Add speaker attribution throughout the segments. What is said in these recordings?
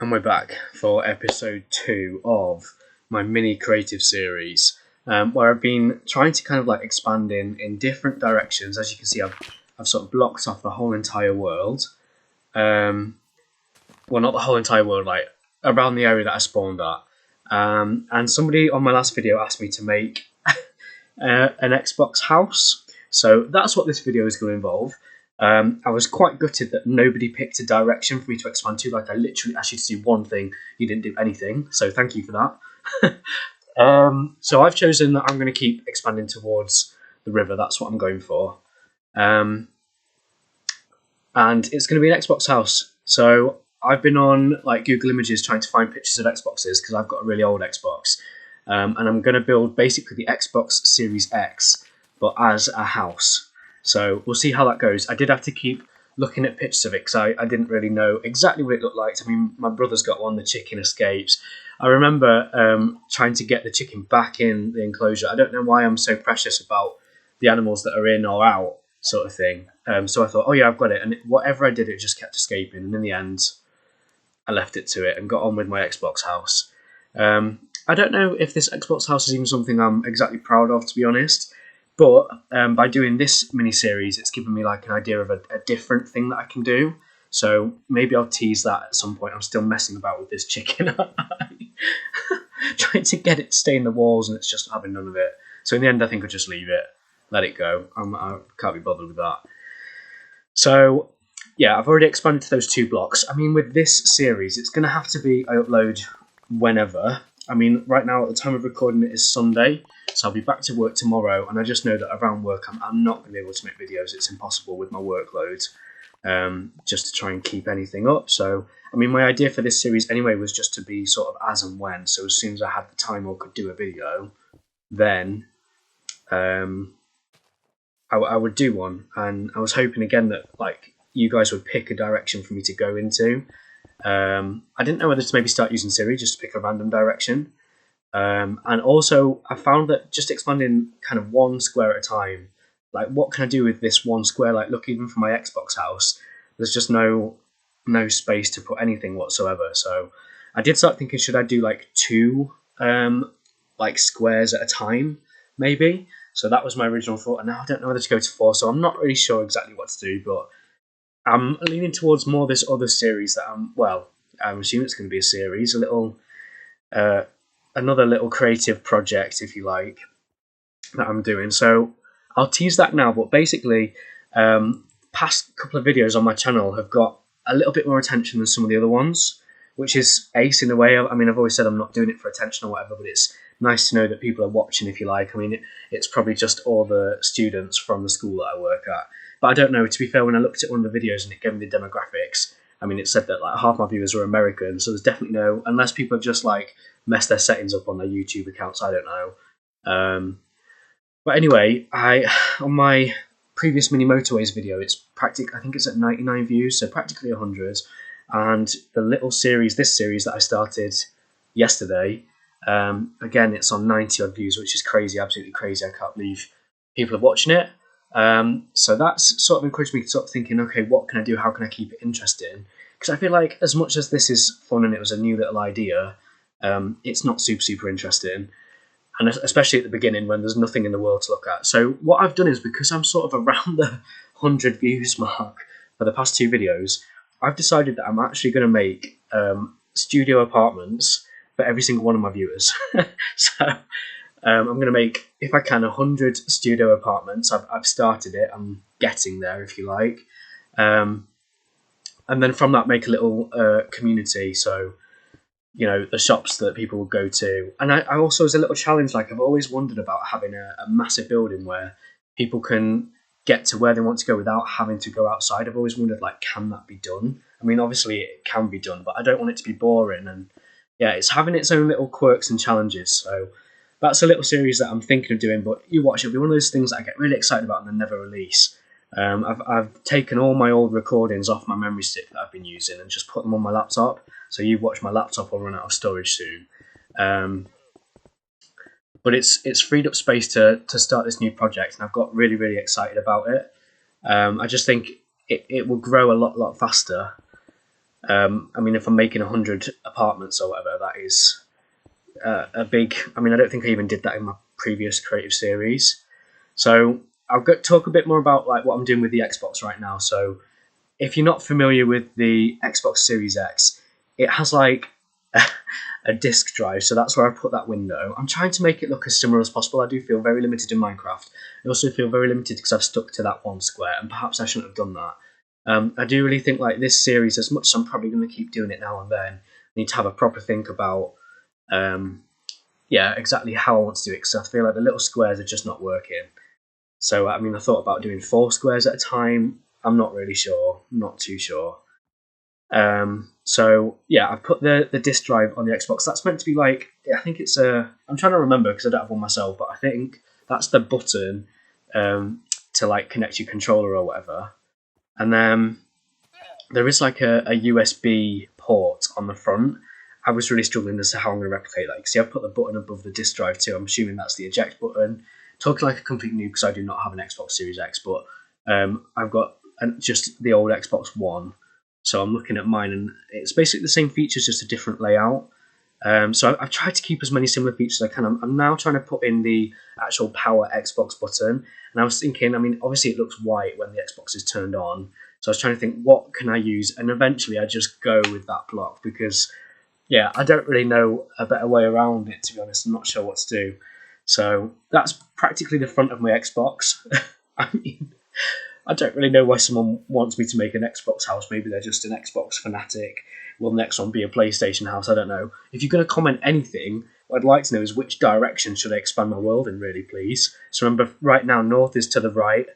Speaker 1: And we're back for episode 2 of my mini creative series, where I've been trying to kind of like expand in different directions. As you can see, I've sort of blocked off the whole entire world. Well, not the whole entire world, like around the area that I spawned at. And somebody on my last video asked me to make an Xbox house. So that's what this video is going to involve. I was quite gutted that nobody picked a direction for me to expand to. Like, I literally asked you to do one thing, you didn't do anything, so thank you for that. So I've chosen that I'm going to keep expanding towards the river. That's what I'm going for. And it's going to be an Xbox house. So I've been on like Google Images trying to find pictures of Xboxes because I've got a really old Xbox. And I'm going to build basically the Xbox Series X, but as a house. So we'll see how that goes. I did have to keep looking at pictures of it because I didn't really know exactly what it looked like. I mean, my brother's got one, the chicken escapes. I remember trying to get the chicken back in the enclosure. I don't know why I'm so precious about the animals that are in or out sort of thing. So I thought, oh yeah, I've got it. And whatever I did, it just kept escaping. And in the end, I left it to it and got on with my Xbox house. I don't know if this Xbox house is even something I'm exactly proud of, to be honest. But by doing this mini-series, it's given me like an idea of a different thing that I can do. So maybe I'll tease that at some point. I'm still messing about with this chicken. Trying to get it to stay in the walls, and it's just having none of it. So in the end, I think I'll just leave it, let it go. I can't be bothered with that. So yeah, I've already expanded to those 2 blocks. I mean, with this series, it's going to have to be I upload whenever. I mean, right now at the time of recording it is Sunday, so I'll be back to work tomorrow, and I just know that around work I'm not going to be able to make videos. It's impossible with my workload, just to try and keep anything up. So, I mean, my idea for this series anyway was just to be sort of as and when. So as soon as I had the time or could do a video, then I would do one. And I was hoping again that like you guys would pick a direction for me to go into. I didn't know whether to maybe start using Siri just to pick a random direction. And also, I found that just expanding kind of one square at a time, like what can I do with this one square? Like, look, even for my Xbox house, there's just no space to put anything whatsoever. So I did start thinking, should I do like 2 like squares at a time, maybe? So that was my original thought, and now I don't know whether to go to 4. So I'm not really sure exactly what to do, but I'm leaning towards more this other series that I'm assuming it's going to be a series, a little, another little creative project, if you like, that I'm doing. So I'll tease that now, but basically, past couple of videos on my channel have got a little bit more attention than some of the other ones, which is ace in a way. I mean, I've always said I'm not doing it for attention or whatever, but it's nice to know that people are watching, if you like. I mean, it's probably just all the students from the school that I work at. But I don't know, to be fair, when I looked at one of the videos and it gave me the demographics, I mean, it said that like half my viewers were American, so there's definitely no, unless people have just like messed their settings up on their YouTube accounts, I don't know. But anyway, on my previous mini motorways video, I think it's at 99 views, so practically 100. And the little series, this series that I started yesterday, again, it's on 90 odd views, which is crazy, absolutely crazy. I can't believe people are watching it. So that's sort of encouraged me to sort of thinking, okay, what can I do? How can I keep it interesting? Because I feel like as much as this is fun and it was a new little idea, it's not super interesting. And especially at the beginning when there's nothing in the world to look at. So what I've done is, because I'm sort of around the 100 views mark for the past 2 videos, I've decided that I'm actually going to make studio apartments for every single one of my viewers. So I'm going to make, if I can, 100 studio apartments. I've started it. I'm getting there, if you like. And then from that, make a little community. So, you know, the shops that people will go to. And I also, as a little challenge, like I've always wondered about having a massive building where people can get to where they want to go without having to go outside. I've always wondered, like, can that be done? I mean, obviously it can be done, but I don't want it to be boring. And yeah, it's having its own little quirks and challenges. So that's a little series that I'm thinking of doing, but you watch, it'll be one of those things that I get really excited about and then never release. I've taken all my old recordings off my memory stick that I've been using and just put them on my laptop. So you watch my laptop will run out of storage soon. But it's freed up space to start this new project, and I've got really excited about it. I just think it will grow a lot faster I mean, if I'm making 100 apartments or whatever, that is a big. I mean, I don't think I even did that in my previous creative series. So I'll talk a bit more about like what I'm doing with the Xbox right now. So if you're not familiar with the Xbox Series X, it has like a disk drive, so that's where I put that window. I'm trying to make it look as similar as possible. I do feel very limited in Minecraft. I also feel very limited because I've stuck to that one square, and perhaps I shouldn't have done that. I do really think like this series, as much as I'm probably going to keep doing it now and then, I need to have a proper think about exactly how I want to do it, because I feel like the little squares are just not working. So I mean, I thought about doing 4 squares at a time. I'm not really sure, not too sure. So yeah, I've put the disk drive on the Xbox. That's meant to be like, I think it's I'm trying to remember because I don't have one myself, but I think that's the button to like connect your controller or whatever. And then there is like a USB port on the front. I was really struggling as to how I'm going to replicate that. See, I've put the button above the disk drive too. I'm assuming that's the eject button. Talking like a complete noob because I do not have an Xbox Series X, but I've got just the old Xbox One. So I'm looking at mine, and it's basically the same features, just a different layout. So I've tried to keep as many similar features as I can. I'm now trying to put in the actual power Xbox button, and I was thinking, I mean, obviously it looks white when the Xbox is turned on, so I was trying to think, what can I use? And eventually I just go with that block because, yeah, I don't really know a better way around it, to be honest. I'm not sure what to do. So that's practically the front of my Xbox. I mean, I don't really know why someone wants me to make an Xbox house. Maybe they're just an Xbox fanatic. Will the next one be a PlayStation house? I don't know. If you're going to comment anything, what I'd like to know is which direction should I expand my world in, really, please. So remember, right now, north is to the right.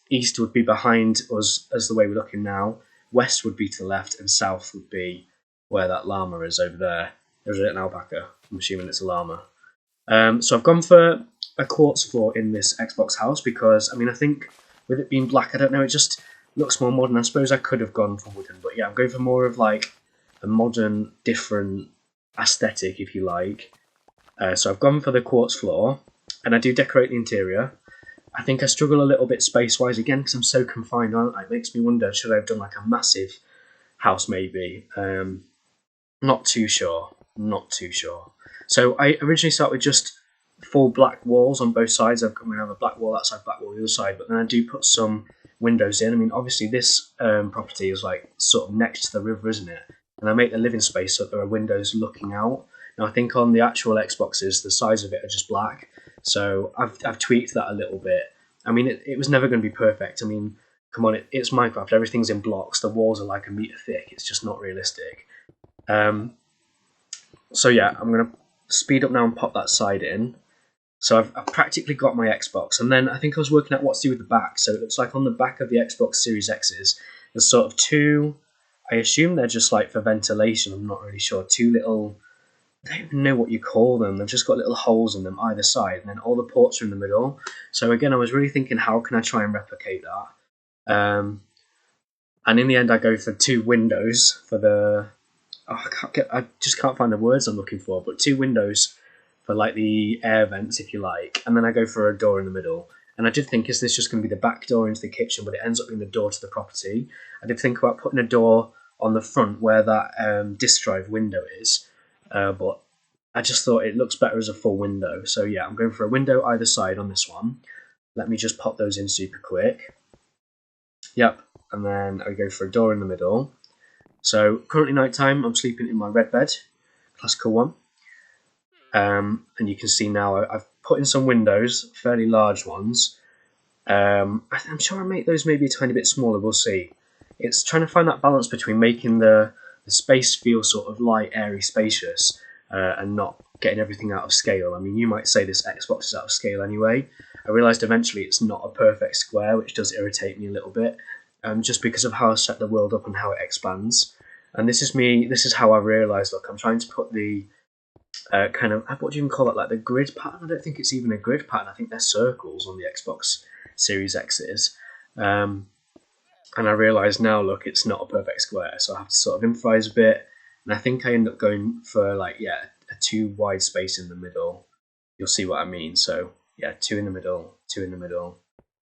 Speaker 1: East would be behind us as the way we're looking now. West would be to the left, and south would be where that llama is over there. Or is it an alpaca? I'm assuming it's a llama. So I've gone for a quartz floor in this Xbox house because, I mean, I think with it being black, I don't know, it just looks more modern. I suppose I could have gone for wooden, but yeah, I'm going for more of like a modern, different aesthetic, if you like. So I've gone for the quartz floor, and I do decorate the interior. I think I struggle a little bit space-wise again because I'm so confined, aren't I? It makes me wonder, should I have done like a massive house maybe? Not too sure. Not too sure. So I originally started with just full black walls on both sides. I'm going to have a black wall that side, black wall the other side, but then I do put some windows in. I mean, obviously this property is like sort of next to the river, isn't it? And I make the living space so that there are windows looking out. Now I think on the actual Xboxes, the size of it are just black. So I've tweaked that a little bit. I mean, it was never going to be perfect. I mean, come on, it's Minecraft. Everything's in blocks. The walls are like a metre thick. It's just not realistic. So yeah, I'm going to speed up now and pop that side in. So I've practically got my Xbox, and then I think I was working out what to do with the back. So it looks like on the back of the Xbox Series X's, there's sort of two, I assume they're just like for ventilation, I'm not really sure, two little, I don't even know what you call them, they've just got little holes in them either side, and then all the ports are in the middle. So again, I was really thinking, how can I try and replicate that? And in the end, I go for 2 windows for the, I just can't find the words I'm looking for, but 2 windows for like the air vents, if you like, and then I go for a door in the middle. And I did think, is this just going to be the back door into the kitchen, but it ends up being the door to the property. I did think about putting a door on the front where that disk drive window is, but I just thought it looks better as a full window. So yeah, I'm going for a window either side on this one. Let me just pop those in super quick. Yep, and then I go for a door in the middle. So currently nighttime, I'm sleeping in my red bed, classical one. And you can see now I've put in some windows, fairly large ones. I'm sure I'll make those maybe a tiny bit smaller, we'll see. It's trying to find that balance between making the space feel sort of light, airy, spacious, and not getting everything out of scale. I mean, you might say this Xbox is out of scale anyway. I realised eventually it's not a perfect square, which does irritate me a little bit, just because of how I set the world up and how it expands. And this is how I realised, look, I'm trying to put the kind of, what do you even call it, like the grid pattern? I don't think it's even a grid pattern. I think they're circles on the Xbox Series X's. And I realise now, look, it's not a perfect square, so I have to sort of improvise a bit. And I think I end up going for like, yeah, a 2 wide space in the middle. You'll see what I mean. So yeah, 2 in the middle, 2 in the middle,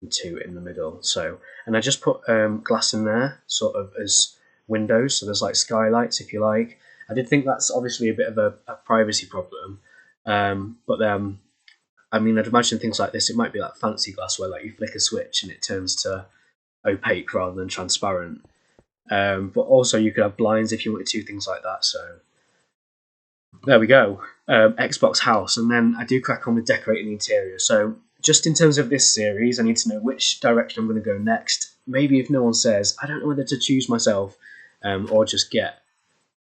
Speaker 1: and 2 in the middle. So, and I just put glass in there, sort of as windows, so there's like skylights, if you like. I did think that's obviously a bit of a privacy problem, but I mean, I'd imagine things like this. It might be like fancy glass where like you flick a switch and it turns to opaque rather than transparent. But also you could have blinds if you wanted to, things like that. So there we go, Xbox house, and then I do crack on with decorating the interior. So just in terms of this series, I need to know which direction I'm going to go next. Maybe if no one says, I don't know whether to choose myself, or just get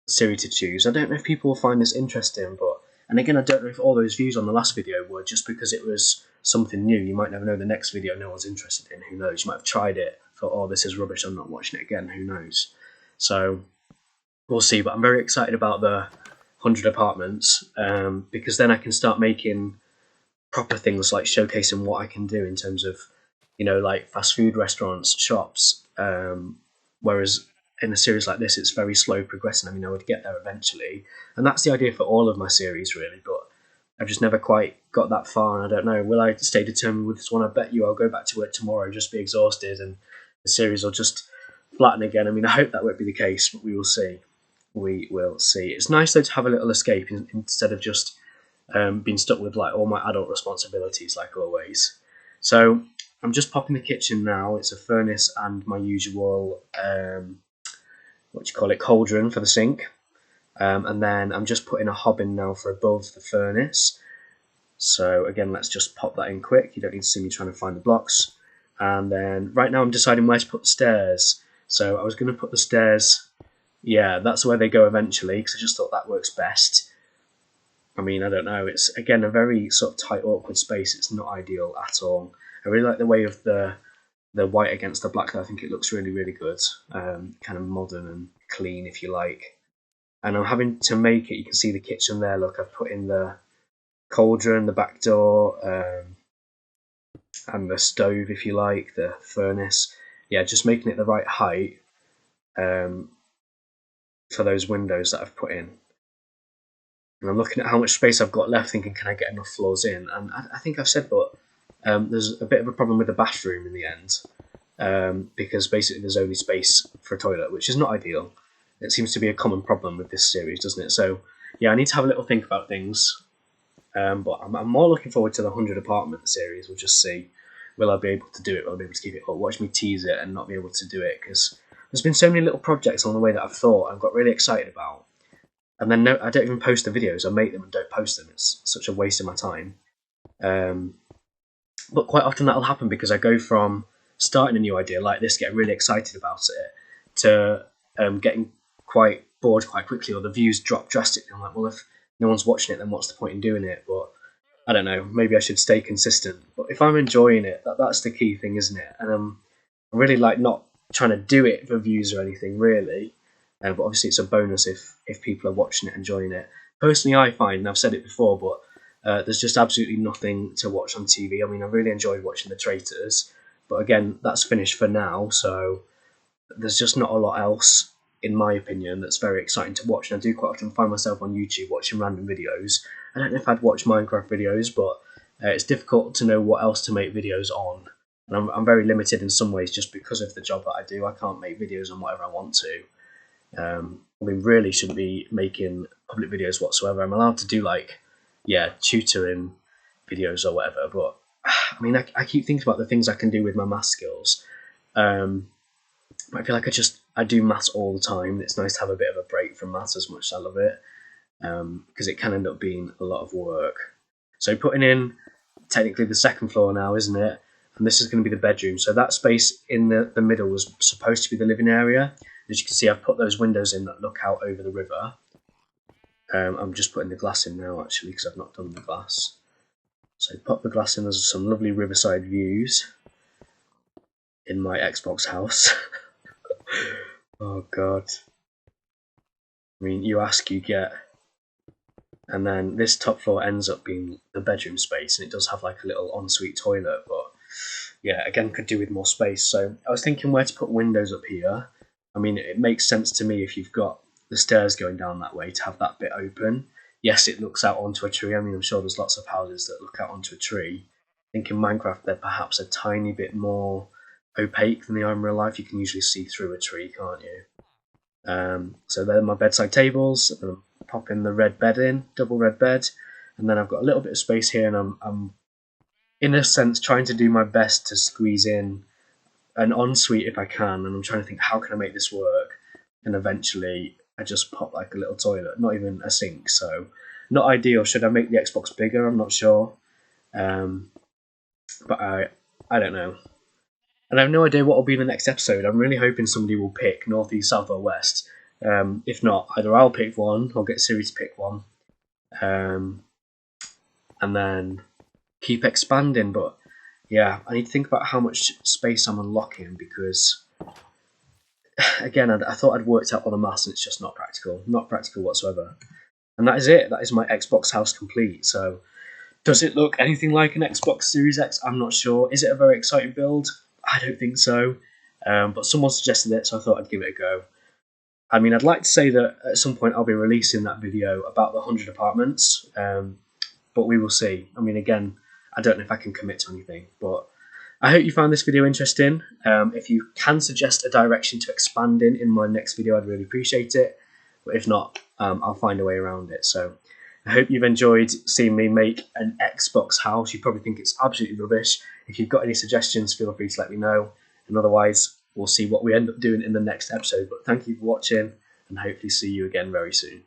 Speaker 1: Siri to choose. I don't know if people will find this interesting, but and again, I don't know if all those views on the last video were just because it was something new. You might never know the next video no one's interested in. Who knows? You might have tried it, thought, oh, this is rubbish, I'm not watching it again. Who knows? So we'll see. But I'm very excited about the 100 apartments, because then I can start making proper things like showcasing what I can do in terms of, like fast food restaurants, shops. Whereas in a series like this, it's very slow progressing. I mean, I would get there eventually, and that's the idea for all of my series, really. But I've just never quite got that far, and I don't know. Will I stay determined with this one? I bet you I'll go back to work tomorrow, just be exhausted, and the series will just flatten again. I mean, I hope that won't be the case, but we will see. We will see. It's nice though to have a little escape instead of just being stuck with like all my adult responsibilities, like always. So I'm just popping the kitchen now. It's a furnace and my usual cauldron for the sink, and then I'm just putting a hob in now for above the furnace. So again, let's just pop that in quick. You don't need to see me trying to find the blocks. And then right now I'm deciding where to put the stairs. So I was going to put the stairs, yeah, that's where they go eventually, because I just thought that works best. I mean, I don't know, it's again a very sort of tight, awkward space. It's not ideal at all. I really like the way of the white against the black. I think it looks really, really good. Kind of modern and clean, if you like. And I'm having to make it. You can see the kitchen there. Look, I've put in the cauldron, the back door, and the stove, if you like, the furnace. Yeah, just making it the right height for those windows that I've put in. And I'm looking at how much space I've got left, thinking, can I get enough floors in? And I think I've said, but there's a bit of a problem with the bathroom in the end, because basically there's only space for a toilet, which is not ideal. It seems to be a common problem with this series, doesn't it? So, yeah, I need to have a little think about things. But I'm more looking forward to the 100 apartment series. We'll just see. Will I be able to do it? Will I be able to keep it up? Watch me tease it and not be able to do it? Because there's been so many little projects along the way that I've thought and got really excited about. And then I don't even post the videos. I make them and don't post them. It's such a waste of my time. But quite often that'll happen because I go from starting a new idea like this, getting really excited about it, to getting quite bored quite quickly, or the views drop drastically. I'm like, well, if no one's watching it, then what's the point in doing it? But I don't know, maybe I should stay consistent. But if I'm enjoying it, that's the key thing, isn't it? And I'm really like not trying to do it for views or anything, really. But obviously it's a bonus if people are watching it, enjoying it. Personally, I find, and I've said it before, but there's just absolutely nothing to watch on TV. I mean, I really enjoyed watching The Traitors, but again, that's finished for now, so there's just not a lot else, in my opinion, that's very exciting to watch. And I do quite often find myself on YouTube watching random videos. I don't know if I'd watch Minecraft videos, but it's difficult to know what else to make videos on. And I'm very limited in some ways just because of the job that I do. I can't make videos on whatever I want to. We really shouldn't be making public videos whatsoever. I'm allowed to do tutoring videos or whatever, but I mean, I keep thinking about the things I can do with my math skills. I feel like I do maths all the time. It's nice to have a bit of a break from maths as much as I love it, because it can end up being a lot of work. So putting in technically the second floor now, isn't it? And this is going to be the bedroom. So that space in the middle was supposed to be the living area. As you can see, I've put those windows in that look out over the river. I'm just putting the glass in now, actually, because I've not done the glass. So pop the glass in. There's some lovely riverside views in my Xbox house. Oh, God. I mean, you ask, you get. And then this top floor ends up being the bedroom space, and it does have like a little ensuite toilet, but yeah, again, could do with more space. So I was thinking where to put windows up here. I mean, it makes sense to me if you've got the stairs going down that way to have that bit open. Yes, it looks out onto a tree. I mean, I'm sure there's lots of houses that look out onto a tree. I think in Minecraft they're perhaps a tiny bit more opaque than they are in real life. You can usually see through a tree, can't you? So they're my bedside tables. And I'm popping the red bed in, double red bed, and then I've got a little bit of space here, and I'm in a sense trying to do my best to squeeze in an ensuite if I can, and I'm trying to think how can I make this work, and eventually I just pop like a little toilet, not even a sink. So not ideal. Should I make the Xbox bigger? I'm not sure, but I don't know. And I have no idea what will be in the next episode. I'm really hoping somebody will pick north, east, south, or west. If not, either I'll pick one or get Siri to pick one, and then keep expanding. But yeah, I need to think about how much space I'm unlocking, because again, I thought I'd worked out all the maths and it's just not practical whatsoever. And that is it. That is my Xbox house complete. So does it look anything like an Xbox Series X? I'm not sure. Is it a very exciting build? I don't think so. But someone suggested it, so I thought I'd give it a go. I mean, I'd like to say that at some point I'll be releasing that video about the 100 apartments, but we will see. I mean, again, I don't know if I can commit to anything, but I hope you found this video interesting. If you can suggest a direction to expand in my next video, I'd really appreciate it. But if not, I'll find a way around it. So I hope you've enjoyed seeing me make an Xbox house. You probably think it's absolutely rubbish. If you've got any suggestions, feel free to let me know. And otherwise, we'll see what we end up doing in the next episode. But thank you for watching, and hopefully see you again very soon.